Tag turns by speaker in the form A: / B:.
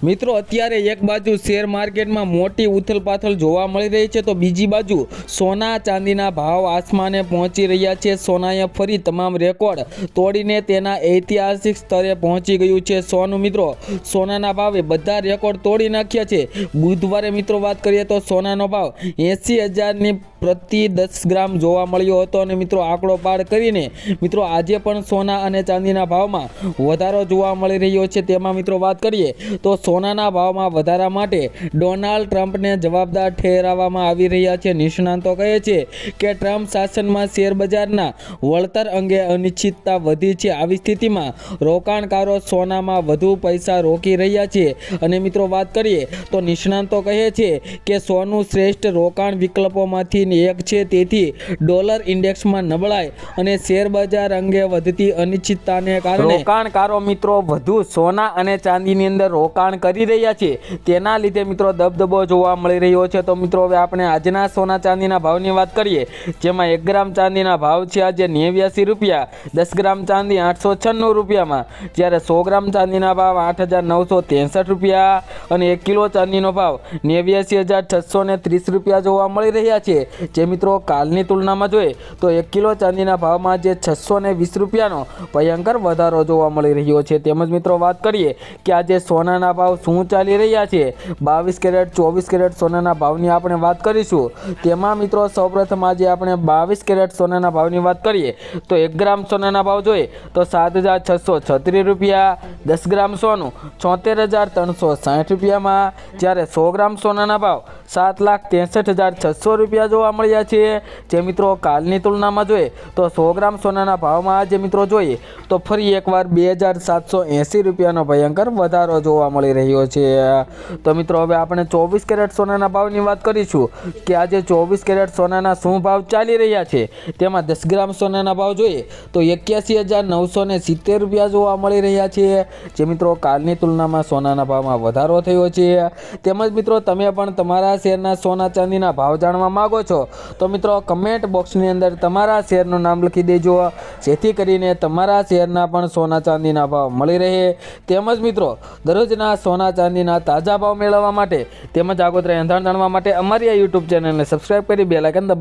A: મિત્રો અત્યારે એક બાજુ શેર માર્કેટમાં મોટી ઉથલપાથલ જોવા મળી રહી છે, તો બીજી બાજુ સોના ચાંદીના ભાવ આસમાને પહોંચી રહ્યા છે। સોનાએ ફરી તમામ રેકોર્ડ તોડીને તેના ઐતિહાસિક સ્તરે પહોંચી ગયું છે। સોનું મિત્રો સોનાના ભાવે બધા રેકોર્ડ તોડી નાખ્યા છે। બુધવારે મિત્રો વાત કરીએ તો સોનાનો ભાવ 80,000ની પ્રતિ 10 ગ્રામ જોવા મળ્યો હતો અને મિત્રો આંકડો પાર કરીને મિત્રો આજે પણ સોના અને ચાંદીના ભાવમાં વધારો જોવા મળી રહ્યો છે। તેમાં મિત્રો વાત કરીએ તો સોનાના ભાવમાં વધારા માટે ડોનાલ્ડ ટ્રમ્પને જવાબદાર ઠેરવવામાં આવી રહ્યા છે। નિષ્ણાંતો કહે છે કે ટ્રમ્પ શાસનમાં શેર બજારના વળતર અંગે અનિશ્ચિતતા વધી છે। આવી સ્થિતિમાં રોકાણકારો સોનામાં વધુ પૈસા રોકી રહ્યા છે અને મિત્રો વાત કરીએ તો નિષ્ણાંતો કહે છે કે સોનું શ્રેષ્ઠ રોકાણ વિકલ્પોમાંથી એક છે। તેથી ડોલર ઇન્ડેક્સમાં નબળાઈ અને શેર બજાર અંગે વધતી અનિશ્ચિતતાને કારણે રોકાણકારો મિત્રો વધુ સોના અને ચાંદીની અંદર રોકાણ કરી રહ્યા છે। તેના લીધે મિત્રો દબદબો જોવા મળી રહ્યો છે। તો મિત્રો હવે આપણે આજના સોના ચાંદીના ભાવની વાત કરીએ, જેમાં 1 ગ્રામ ચાંદીના ભાવ છે આજે 89 રૂપિયા, 10 ગ્રામ ચાંદી 896 રૂપિયામાં, જ્યારે 100 ગ્રામ ચાંદીના ભાવ 8,963 રૂપિયા અને 1 કિલો ચાંદીનો ભાવ 89,630 રૂપિયા જોવા મળી રહ્યા છે। જે મિત્રો કાલની તુલનામાં જોઈએ તો 1 કિલો ચાંદીના ભાવમાં જે 620 રૂપિયાનો ભયંકર વધારો જોવા મળી રહ્યો છે। તેમજ મિત્રો વાત કરીએ કે આજે સોનાના ભાવ શું ચાલી રહ્યા છે, 22 કેરેટ 24 કેરેટ સોનાના ભાવની આપણે વાત કરીશું। તેમાં મિત્રો સૌપ્રથમ આજે આપણે 22 કેરેટ સોનાના ભાવની વાત કરીએ તો 1 ગ્રામ સોનાના ભાવ જોઈએ તો 7,636 રૂપિયા, 10 ગ્રામ સોનું 76,360 રૂપિયામાં, જ્યારે 100 ગ્રામ સોનાના ભાવ 7,63,600 રૂપિયા જોવા મળ્યા છે। જે મિત્રો કાલની તુલનામાં જોઈએ તો 100 ગ્રામ સોનાના ભાવમાં આજે મિત્રો જોઈએ તો ફરી એકવાર 2,780 રૂપિયાનો ભયંકર વધારો જોવા મળી રહ્યો છે। તો મિત્રો હવે આપણે 24 કેરેટ સોનાના ભાવની વાત કરીશું કે આજે 24 કેરેટ સોનાના શું ભાવ ચાલી રહ્યા છે। તેમાં 10 ગ્રામ સોનાના ભાવ જોઈએ તો 81,970 રૂપિયા જોવા મળી રહ્યા છે। જે મિત્રો કાલની તુલનામાં સોનાના ભાવમાં વધારો થયો છે। તેમજ મિત્રો તમે પણ તમારા શેરના સોના ચાંદીના ભાવ જાણવા માંગો છો તો મિત્રો કમેન્ટ બોક્સની અંદર તમારા શેરનું નામ લખી દેજો, જેથી કરીને તમારા શેરના પણ સોના ચાંદીના ભાવ મળી રહે। તેમજ મિત્રો દરરોજના સોના ચાંદીના તાજા ભાવ મેળવવા માટે તેમજ આગોતરા એંધાણ જાણવા માટે અમારી આ યુટ્યુબ ચેનલને સબસ્ક્રાઈબ કરી બેલ આઇકન દબાવો।